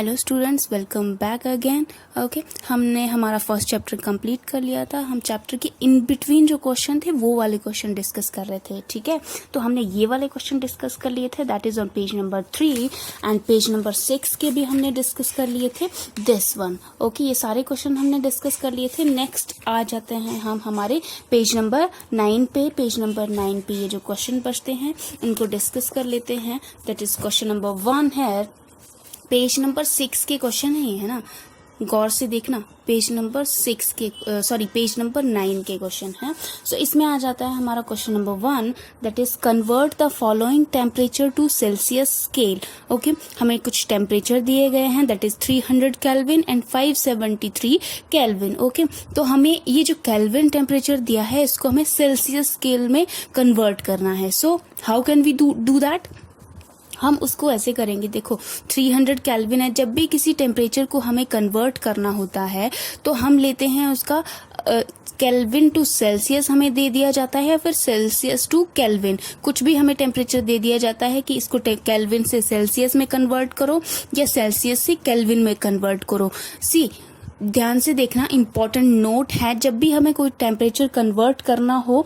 Hello students, welcome back again. Okay, हमने हमारा first chapter complete कर लिया था। हम चैप्टर के इन बिटवीन जो क्वेश्चन थे वो वाले क्वेश्चन डिस्कस कर रहे थे। ठीक है, तो हमने ये वाले क्वेश्चन डिस्कस कर लिए थे, that is on page number 3 and page number 6 के भी हमने डिस्कस कर लिए थे, दिस वन। ओके, ये सारे क्वेश्चन हमने डिस्कस कर लिए थे। नेक्स्ट आ जाते हैं हम हमारे पेज नंबर 9 पे। पेज नंबर 9 पे ये जो क्वेश्चन बचते हैं उनको डिस्कस कर लेते हैं। दैट इज क्वेश्चन नंबर 1 है, पेज नंबर 6 के क्वेश्चन है ना, गौर से देखना। पेज नंबर 6 के पेज नंबर 9 के क्वेश्चन है। सो इसमें आ जाता है हमारा question number 1, that is convert the following temperature to Celsius scale. Okay, हमें कुछ टेम्परेचर दिए गए हैं, that is 300 kelvin and 573 kelvin. Okay, तो हमें ये जो केल्विन टेम्परेचर दिया है इसको हमें सेल्सियस स्केल में कन्वर्ट करना है। So how can we do that? हम उसको ऐसे करेंगे, देखो 300 केल्विन है, जब भी किसी टेम्परेचर को हमें कन्वर्ट करना होता है तो हम लेते हैं उसका केल्विन टू सेल्सियस हमें दे दिया जाता है, फिर सेल्सियस टू केल्विन, कुछ भी हमें टेम्परेचर दे दिया जाता है कि इसको केल्विन से सेल्सियस में कन्वर्ट करो या सेल्सियस से केल्विन में कन्वर्ट करो। सी, ध्यान से देखना, इंपॉर्टेंट नोट है, जब भी हमें कोई टेम्परेचर कन्वर्ट करना हो,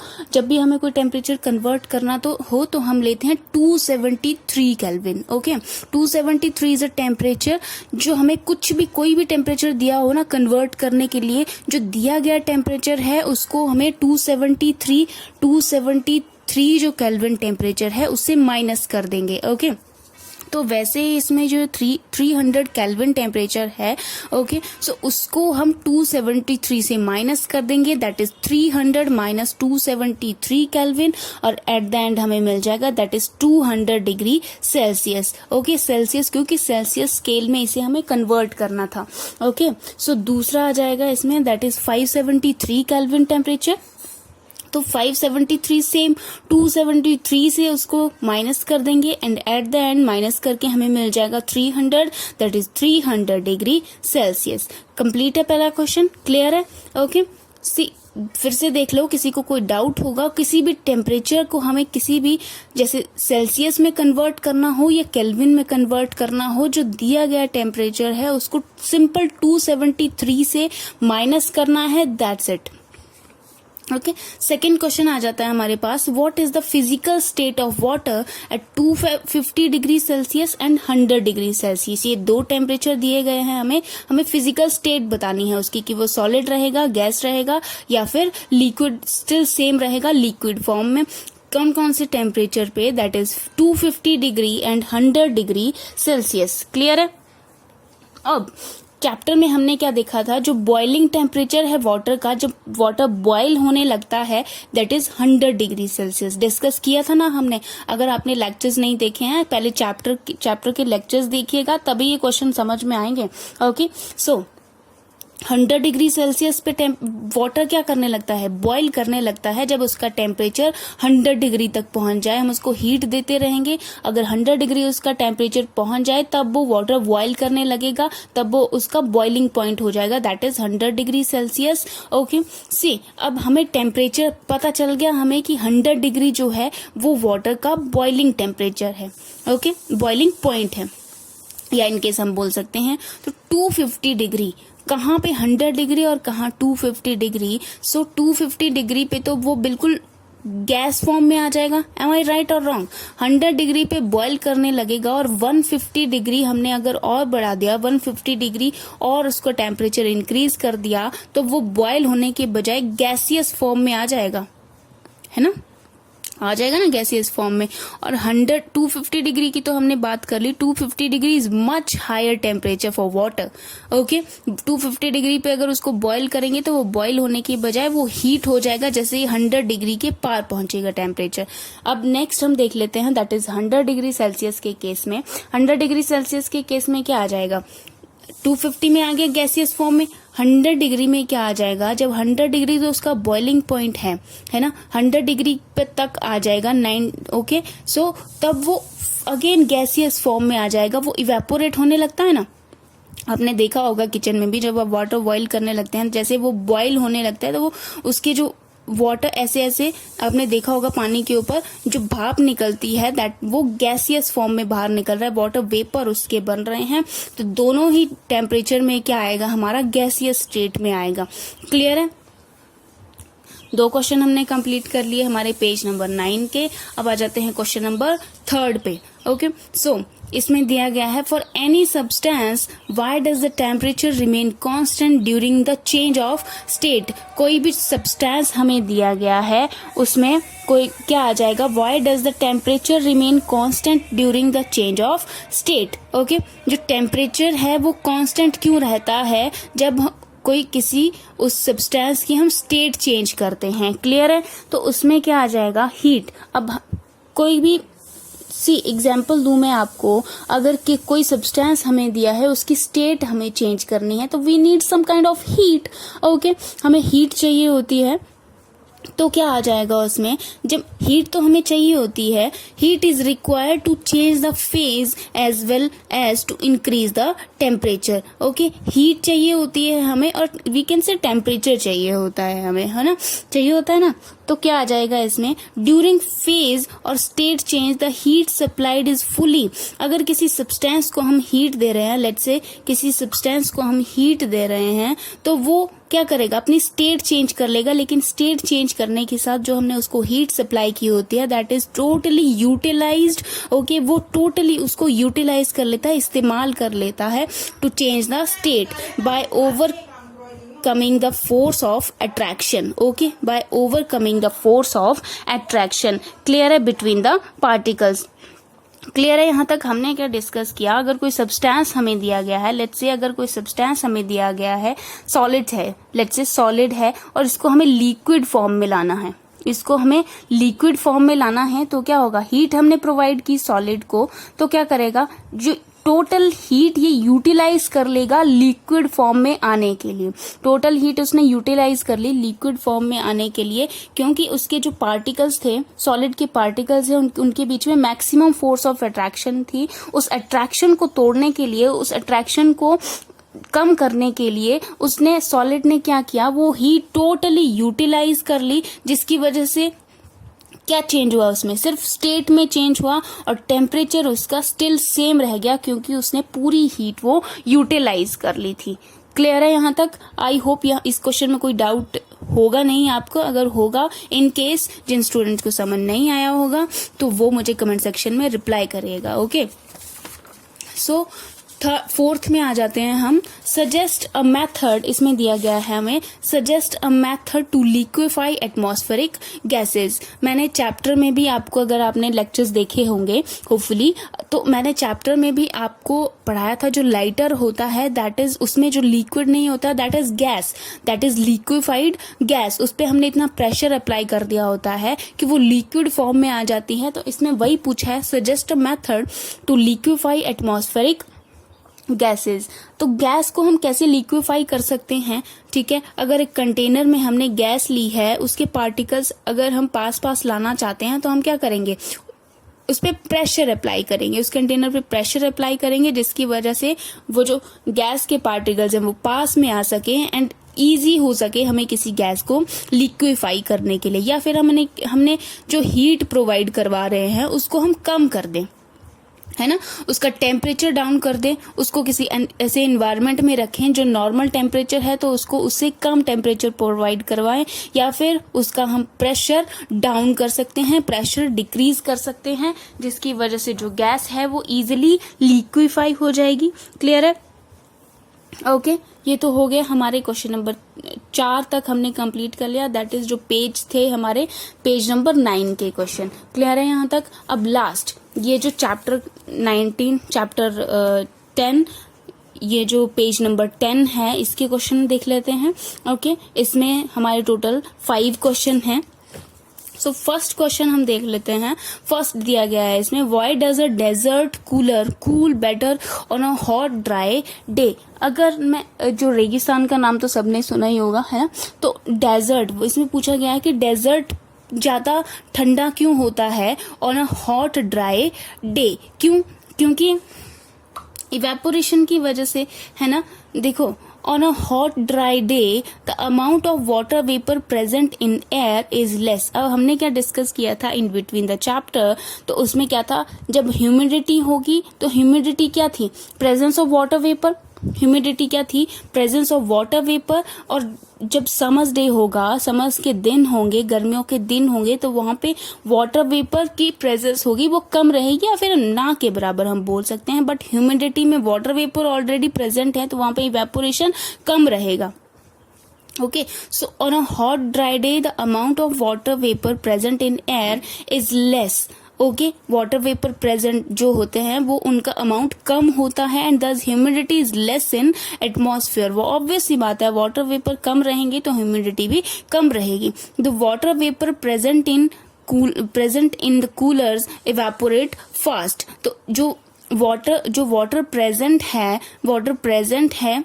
तो हम लेते हैं 273 kelvin. Okay, 273 is a temperature जो हमें कोई भी टेम्परेचर दिया हो ना कन्वर्ट करने के लिए, जो दिया गया टेम्परेचर है उसको हमें 273 जो केल्विन टेम्परेचर है उससे माइनस कर देंगे। ओके, तो वैसे ही इसमें जो 300 केल्विन टेम्परेचर है, ओके, सो उसको हम 273 से माइनस कर देंगे, दैट इज 300 माइनस 273 केल्विन, और एट द एंड हमें मिल जाएगा that is 200 degree Celsius. Okay, Celsius, क्योंकि सेल्सियस स्केल में इसे हमें कन्वर्ट करना था। ओके, सो दूसरा आ जाएगा इसमें, दैट इज 573 केल्विन टेम्परेचर। तो 573 सेम 273 से उसको माइनस कर देंगे and at the end minus करके हमें मिल जाएगा 300, that is 300 degree Celsius. Complete है पहला क्वेश्चन, क्लियर है? ओके, सी फिर से देख लो, किसी को कोई डाउट होगा, किसी भी टेम्परेचर को हमें किसी भी जैसे सेल्सियस में कन्वर्ट करना हो या केल्विन में कन्वर्ट करना हो, जो दिया गया टेम्परेचर है उसको सिंपल 273 से माइनस करना है, that's it. Okay, second question आ जाता है हमारे पास, what is the physical state of water at 250 degree Celsius and 100 degree Celsius. ये दो टेम्परेचर दिए गए हैं, हमें फिजिकल स्टेट बतानी है उसकी, कि वो सॉलिड रहेगा, गैस रहेगा, या फिर लिक्विड, स्टिल सेम रहेगा लिक्विड फॉर्म में। कौन कौन से टेम्परेचर पे, that is 250 degree and 100 degree Celsius. Clear है? अब चैप्टर में हमने क्या देखा था, जो बॉइलिंग टेम्परेचर है वाटर का, जब वाटर बॉयल होने लगता है, that is 100 degree Celsius. Discuss किया था ना हमने। अगर आपने लेक्चर्स नहीं देखे हैं, पहले चैप्टर के लेक्चर्स देखिएगा, तभी ये क्वेश्चन समझ में आएंगे। ओके, सो 100 डिग्री सेल्सियस पे वाटर क्या करने लगता है, बॉईल करने लगता है। जब उसका टेम्परेचर 100 डिग्री तक पहुंच जाए, हम उसको हीट देते रहेंगे। अगर 100 डिग्री उसका टेम्परेचर पहुंच जाए तब वो वाटर बॉईल करने लगेगा, तब वो उसका बॉइलिंग पॉइंट हो जाएगा, that is 100 degree Celsius. Okay, see, अब हमें टेम्परेचर पता चल गया हमें कि 100 डिग्री जो है वो वाटर का बॉइलिंग टेम्परेचर है। ओके, बॉइलिंग पॉइंट है, या इनकेस हम बोल सकते हैं तो 250 डिग्री, कहाँ पे 100 डिग्री और कहाँ 250 डिग्री। सो 250 डिग्री पे तो वो बिल्कुल गैस फॉर्म में आ जाएगा। एम आई राइट और रॉन्ग? 100 डिग्री पे बॉईल करने लगेगा, और 150 डिग्री हमने अगर और बढ़ा दिया, 150 डिग्री और उसको टेम्परेचर इंक्रीज कर दिया, तो वो बॉईल होने के बजाय गैसियस फॉर्म में आ जाएगा, है ना, आ जाएगा ना गैसियस फॉर्म में। और 250 डिग्री की तो हमने बात कर ली, 250 degree is much higher temperature for water. Okay, 250 degree पे अगर उसको बॉईल करेंगे तो वो बॉईल होने की बजाय वो हीट हो जाएगा, जैसे ही 100 डिग्री के पार पहुंचेगा टेम्परेचर। अब नेक्स्ट हम देख लेते हैं, दैट इज 100 डिग्री सेल्सियस के केस में। 100 डिग्री सेल्सियस के केस में क्या आ जाएगा, 250 में आ गया गैसियस फॉर्म में, 100 डिग्री में क्या आ जाएगा, जब 100 डिग्री तो उसका बॉइलिंग पॉइंट है ना, 100 डिग्री पे तक आ जाएगा 9। ओके, सो तब वो अगेन गैसियस फॉर्म में आ जाएगा, वो इवेपोरेट होने लगता है ना। आपने देखा होगा किचन में भी, जब आप वाटर बॉईल करने लगते हैं, जैसे वो बॉईल होने लगता है तो वो उसके जो वाटर ऐसे ऐसे आपने देखा होगा पानी के ऊपर जो भाप निकलती है दैट वो गैसियस फॉर्म में बाहर निकल रहा है, वाटर वेपर उसके बन रहे हैं, तो दोनों ही टेम्परेचर में क्या आएगा, हमारा गैसियस स्टेट में आएगा। क्लियर है? 2 क्वेश्चन हमने कंप्लीट कर लिए हमारे पेज नंबर 9 के। अब आ जाते हैं क्वेश्चन नंबर 3 पे। ओके, सो इसमें दिया गया है for any substance why does the temperature remain constant during the change of state. कोई भी सब्सटेंस हमें दिया गया है उसमें कोई क्या आ जाएगा, why does the temperature remain constant during the change of state. Okay, जो टेम्परेचर है वो कांस्टेंट क्यों रहता है जब कोई किसी उस सब्सटेंस की हम स्टेट चेंज करते हैं। क्लियर है? तो उसमें क्या आ जाएगा, हीट। अब कोई भी एग्जाम्पल दूं मैं आपको, अगर कि कोई सब्सटेंस हमें दिया है उसकी स्टेट हमें चेंज करनी है तो we need some kind of heat. Okay, हमें हीट चाहिए होती है, तो क्या आ जाएगा उसमें, जब हीट तो हमें चाहिए होती है, heat is required to change the phase as well as to increase the temperature. Okay, heat चाहिए होती है हमें और वी कैन से टेम्परेचर चाहिए होता है हमें, है ना, चाहिए होता है ना। तो क्या आ जाएगा इसमें, ड्यूरिंग फेज और state change the heat supplied is fully. अगर किसी सब्सटेंस को हम हीट दे रहे हैं, लेट्स से किसी सब्सटेंस को हम हीट दे रहे हैं, तो वो क्या करेगा, अपनी स्टेट चेंज कर लेगा, लेकिन स्टेट चेंज करने के साथ जो हमने उसको हीट सप्लाई की होती है that is totally utilised. Okay, वो टोटली उसको यूटिलाइज कर लेता है, इस्तेमाल कर लेता है to change the state by overcoming the force of attraction. Okay, by overcoming the force of attraction. Clear है, between the particles. क्लियर है? यहाँ तक हमने क्या डिस्कस किया, अगर कोई सब्सटेंस हमें दिया गया है, लेट्स से अगर कोई सब्सटेंस हमें दिया गया है, सॉलिड है, लेट्स से सॉलिड है और इसको हमें लिक्विड फॉर्म में लाना है, इसको हमें लिक्विड फॉर्म में लाना है, तो क्या होगा, हीट हमने प्रोवाइड की सॉलिड को, तो क्या करेगा, जो टोटल हीट ये यूटिलाइज कर लेगा लिक्विड फॉर्म में आने के लिए। टोटल हीट उसने यूटिलाइज कर ली लिक्विड फॉर्म में आने के लिए, क्योंकि उसके जो पार्टिकल्स थे, सॉलिड के पार्टिकल्स हैं, उनके बीच में मैक्सिमम फोर्स ऑफ अट्रैक्शन थी। उस अट्रैक्शन को तोड़ने के लिए, उस अट्रैक्शन को कम करने के लिए उसने, सॉलिड ने क्या किया, वो हीट टोटली यूटिलाइज कर ली, जिसकी वजह से क्या चेंज हुआ, उसमें सिर्फ स्टेट में चेंज हुआ और टेम्परेचर उसका स्टिल सेम रह गया, क्योंकि उसने पूरी हीट वो यूटिलाइज कर ली थी। क्लियर है यहाँ तक? आई होप इस क्वेश्चन में कोई डाउट होगा नहीं आपको। अगर होगा, इन केस जिन स्टूडेंट्स को समझ नहीं आया होगा तो वो मुझे कमेंट सेक्शन में रिप्लाई करिएगा। ओके, सो 4th में आ जाते हैं हम, सजेस्ट अ मेथड। इसमें दिया गया है हमें, suggest a method to liquefy atmospheric gases. मैंने चैप्टर में भी आपको, अगर आपने लेक्चर्स देखे होंगे होपफुली, तो मैंने चैप्टर में भी आपको पढ़ाया था, जो लाइटर होता है दैट इज, उसमें जो लिक्विड नहीं होता that is gas, that is liquefied gas. उस पर हमने इतना प्रेशर अप्लाई कर दिया होता है कि वो लिक्विड फॉर्म में आ जाती है। तो इसमें वही पूछा है, suggest a method to liquefy atmospheric gases. तो गैस को हम कैसे लिक्विफाई कर सकते हैं, ठीक है, अगर एक कंटेनर में हमने गैस ली है, उसके पार्टिकल्स अगर हम पास लाना चाहते हैं तो हम क्या करेंगे, उस पर प्रेशर अप्लाई करेंगे, उस कंटेनर पे प्रेशर अप्लाई करेंगे, जिसकी वजह से वो जो गैस के पार्टिकल्स हैं वो पास में आ सके एंड ईजी हो सके हमें किसी गैस को लिक्विफाई करने के लिए, या फिर हमने जो हीट प्रोवाइड करवा रहे हैं उसको हम कम कर दें, है ना, उसका टेम्परेचर डाउन कर दें, उसको किसी ऐसे एनवायरनमेंट में रखें जो नॉर्मल टेम्परेचर है तो उसको उससे कम टेम्परेचर प्रोवाइड करवाएं, या फिर उसका हम प्रेशर डाउन कर सकते हैं, प्रेशर डिक्रीज कर सकते हैं, जिसकी वजह से जो गैस है वो इजीली लिक्विफाई हो जाएगी। क्लियर है? ओके, ये तो हो गया हमारे क्वेश्चन नंबर 4 तक हमने कंप्लीट कर लिया, दैट इज जो पेज थे हमारे पेज नंबर 9 के क्वेश्चन। क्लियर है यहाँ तक? अब लास्ट ये जो चैप्टर 10, ये जो पेज नंबर 10 है इसके क्वेश्चन देख लेते हैं। ओके, इसमें हमारे टोटल 5 क्वेश्चन हैं। सो फर्स्ट क्वेश्चन हम देख लेते हैं। फर्स्ट दिया गया है इसमें, why does a desert cooler cool better on a hot dry day. अगर मैं, जो रेगिस्तान का नाम तो सबने सुना ही होगा, है ना, तो डेजर्ट, इसमें पूछा गया है कि डेजर्ट ज्यादा ठंडा क्यों होता है on a hot dry day. क्यों? क्योंकि इवेपोरेशन की वजह से, है ना, देखो, on a hot dry day the amount of water vapour present in air is less. अब हमने क्या डिस्कस किया था इन बिटवीन द चैप्टर, तो उसमें क्या था, जब ह्यूमिडिटी होगी तो ह्यूमिडिटी क्या थी, presence of water vapour, humidity क्या थी, प्रेजेंस ऑफ वाटर वेपर। और जब समर्स डे होगा, समर्स के दिन होंगे, गर्मियों के दिन होंगे, तो वहां पे वाटर वेपर की प्रेजेंस होगी, वो कम रहेगी या फिर ना के बराबर हम बोल सकते हैं। बट ह्यूमिडिटी में वाटर वेपर ऑलरेडी प्रेजेंट है, तो वहां पे इवेपोरेशन कम रहेगा। Okay, so on a hot dry day the amount of water vapor present in air is less. Okay, water vapour present जो होते हैं वो उनका अमाउंट कम होता है एंड दस humidity is less in atmosphere. वो ऑब्वियस सी बात है, वाटर वेपर कम रहेंगे तो ह्यूमिडिटी भी कम रहेगी। The water vapour present in the coolers evaporate fast. तो जो वाटर प्रेजेंट है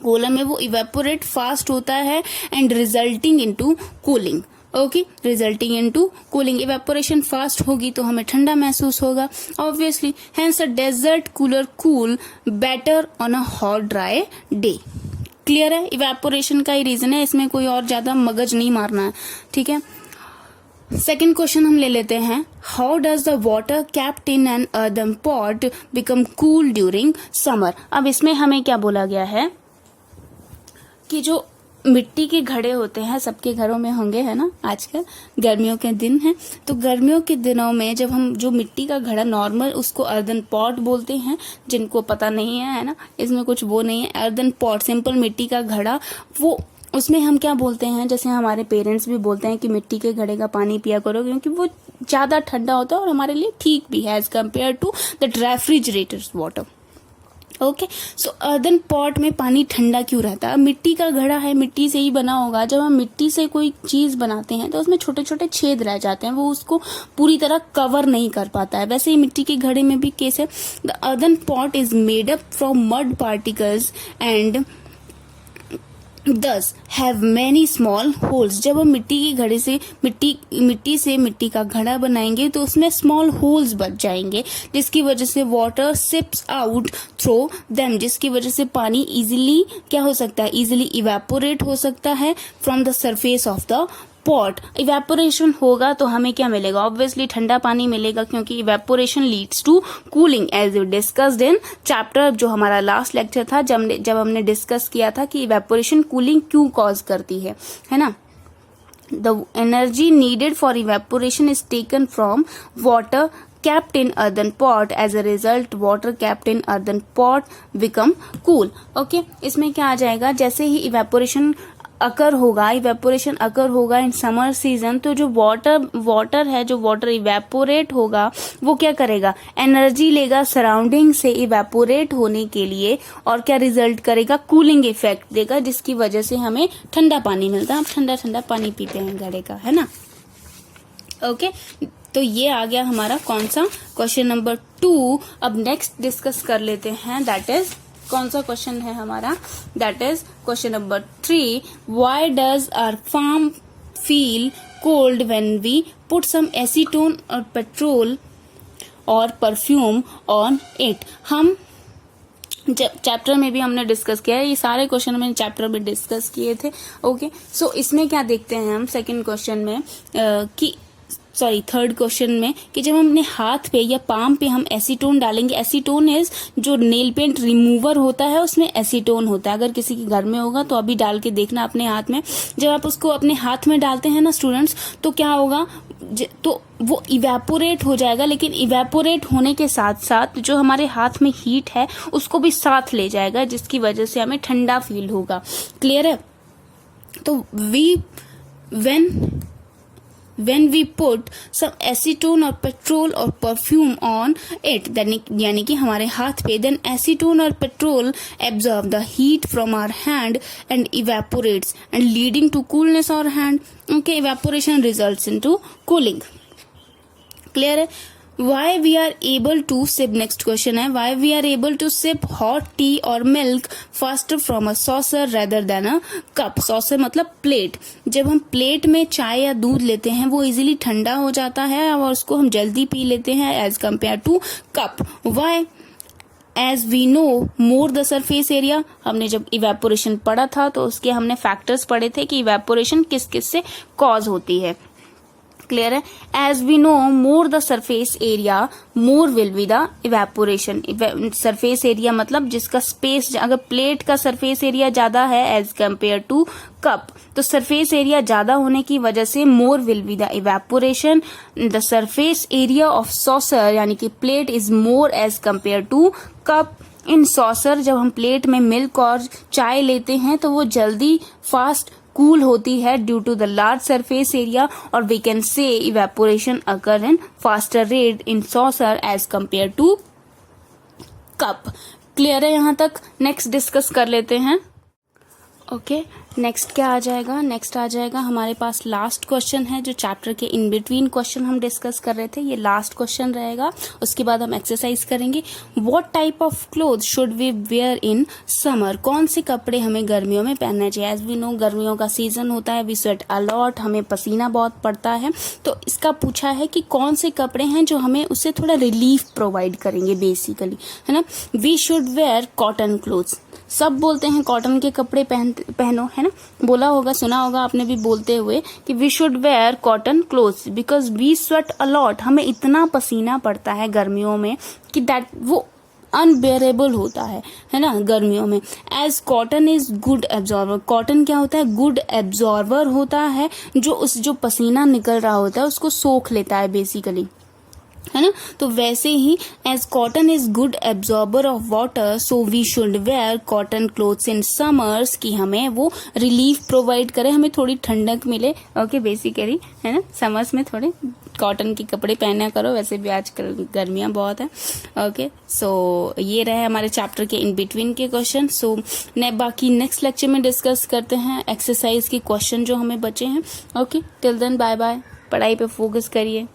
कूलर में, वो इवेपोरेट फास्ट होता है and resulting into cooling. Okay, resulting into cooling. Evaporation fast होगी तो हमें ठंडा महसूस होगा obviously. Hence a desert cooler cool better on a hot dry day. Clear है, इवेपोरेशन का ही रीजन है, इसमें कोई और ज्यादा मगज नहीं मारना है, ठीक है। सेकेंड क्वेश्चन हम ले लेते हैं, how does the water kept in an earthen pot become cool during summer. अब इसमें हमें क्या बोला गया है कि जो मिट्टी के घड़े होते हैं, सबके घरों में होंगे, है ना, आजकल गर्मियों के दिन हैं, तो गर्मियों के दिनों में जब हम जो मिट्टी का घड़ा, नॉर्मल उसको अर्थन पॉट बोलते हैं, जिनको पता नहीं है ना, इसमें कुछ वो नहीं है, अर्थन पॉट सिंपल मिट्टी का घड़ा, वो उसमें हम क्या बोलते हैं, जैसे हमारे पेरेंट्स भी बोलते हैं कि मिट्टी के घड़े का पानी पिया करो क्योंकि वो ज्यादा ठंडा होता है और हमारे लिए ठीक भी है as compare to the refrigerators water. Okay, so earthen pot में पानी ठंडा क्यों रहता है? मिट्टी का घड़ा है, मिट्टी से ही बना होगा। जब हम मिट्टी से कोई चीज बनाते हैं तो उसमें छोटे छोटे छेद रह जाते हैं, वो उसको पूरी तरह कवर नहीं कर पाता है। वैसे ही मिट्टी के घड़े में भी केस है। The earthen pot is made up from mud particles and दस हैव मैनी स्मॉल होल्स। जब हम मिट्टी के घड़े से मिट्टी का घड़ा बनाएंगे तो उसमें स्मॉल होल्स बच जाएंगे, जिसकी वजह से water seeps out through them, जिसकी वजह से पानी इजीली क्या हो सकता है, इजीली इवेपोरेट हो सकता है from the surface of the pot. Evaporation होगा तो हमें क्या मिलेगा, ऑब्वियसली ठंडा पानी मिलेगा, क्योंकि evaporation leads to cooling as you discussed in chapter, जो हमारा लास्ट लेक्चर था, जब हमने डिस्कस किया था कि इवेपोरेशन कूलिंग क्यों कॉज करती है ना। The energy needed for evaporation is taken from water kept in earthen pot. As a result, water kept in earthen pot become cool. Okay, इसमें क्या आ जाएगा, जैसे ही इवेपोरेशन अकर होगा इन समर सीजन, तो जो वाटर है, जो वाटर इवेपोरेट होगा, वो क्या करेगा, एनर्जी लेगा सराउंडिंग से इवेपोरेट होने के लिए, और क्या रिजल्ट करेगा, कूलिंग इफेक्ट देगा, जिसकी वजह से हमें ठंडा पानी मिलता है। हम ठंडा ठंडा पानी पीते हैं घड़े का, है ना। ओके, तो ये आ गया हमारा कौन सा, क्वेश्चन नंबर 2। अब नेक्स्ट डिस्कस कर लेते हैं, दैट इज कौन सा क्वेश्चन है हमारा, that is question number 3। Why does our palm feel cold when we put some acetone और पेट्रोल और परफ्यूम ऑन इट। हम चैप्टर में भी हमने डिस्कस किया है, ये सारे क्वेश्चन हमने चैप्टर में डिस्कस किए थे। ओके, सो इसमें क्या देखते हैं हम सेकंड क्वेश्चन में थर्ड क्वेश्चन में, कि जब हम अपने हाथ पे या पाम पे हम एसीटोन डालेंगे, एसीटोन इज जो नेल पेंट रिमूवर होता है, उसमें एसीटोन होता है। अगर किसी के घर में होगा तो अभी डाल के देखना अपने हाथ में। जब आप उसको अपने हाथ में डालते हैं ना स्टूडेंट्स, तो क्या होगा, तो वो इवेपोरेट हो जाएगा, लेकिन इवेपोरेट होने के साथ साथ जो हमारे हाथ में हीट है उसको भी साथ ले जाएगा, जिसकी वजह से हमें ठंडा फील होगा। क्लियर है। तो when we put some acetone or petrol or perfume on it, यानी कि हमारे हाथ पे, then acetone or petrol absorb the heat from our hand and evaporates and leading to coolness our hand. Okay, evaporation results into cooling. Clear है। Why we are able to sip, next question है, why we are able to sip hot tea or milk faster from a saucer rather than a cup. saucer मतलब plate. जब हम plate में चाय या दूध लेते हैं वो इजीली ठंडा हो जाता है और उसको हम जल्दी पी लेते हैं as compare to cup. Why? As we know more the surface area, हमने जब इवेपोरेशन पढ़ा था तो उसके हमने फैक्टर्स पढ़े थे कि इवेपोरेशन किस किस से कॉज होती है। क्लियर है? As we know more the surface area more will be the evaporation. Surface area मतलब जिसका स्पेस, अगर प्लेट का सरफेस एरिया ज्यादा है एज कंपेयर टू कप, तो सरफेस एरिया ज्यादा होने की वजह से more will be the evaporation. The surface area of saucer यानी कि plate is more as compare to cup. In saucer जब हम प्लेट में मिल्क और चाय लेते हैं तो वो जल्दी फास्ट कूल होती है due to the large surface area, और we can say evaporation occur in faster rate in saucer as compare to cup. Clear है यहाँ तक? नेक्स्ट डिस्कस कर लेते हैं। ओके, नेक्स्ट क्या आ जाएगा? नेक्स्ट आ जाएगा हमारे पास लास्ट क्वेश्चन है, जो चैप्टर के इन बिटवीन क्वेश्चन हम डिस्कस कर रहे थे, ये लास्ट क्वेश्चन रहेगा। उसके बाद हम एक्सरसाइज करेंगे। What type of cloth should we wear in summer? कौन से कपड़े हमें गर्मियों में पहनना चाहिए? एज वी नो गर्मियों का सीजन होता है, वी स्वेट अलॉट, हमें पसीना बहुत पड़ता है, तो इसका पूछा है कि कौन से कपड़े हैं जो हमें उससे थोड़ा रिलीफ प्रोवाइड करेंगे बेसिकली, है ना। We should wear cotton clothes. सब बोलते हैं कॉटन के कपड़े पहनो, है ना, बोला होगा, सुना होगा आपने भी बोलते हुए कि we should wear cotton clothes because we sweat a lot. हमें इतना पसीना पड़ता है गर्मियों में कि दैट वो अनबेरेबल होता है ना गर्मियों में। As cotton is good absorber. Cotton क्या होता है? गुड एब्जॉर्वर होता है, जो पसीना निकल रहा होता है उसको सोख लेता है बेसिकली, है ना। तो वैसे ही as cotton is good absorber of water, so we should wear cotton clothes in summers, कि हमें वो रिलीफ प्रोवाइड करे, हमें थोड़ी ठंडक मिले। ओके, बेसिकली, है ना, समर्स में थोड़े कॉटन के कपड़े पहना करो, वैसे भी आजकल गर्मियां बहुत है। ओके, सो ये रहे हमारे चैप्टर के इन बिटवीन के क्वेश्चन। सो बाकी नेक्स्ट लेक्चर में डिस्कस करते हैं एक्सरसाइज के क्वेश्चन जो हमें बचे हैं। Okay, till then bye bye. पढ़ाई पे फोकस करिए।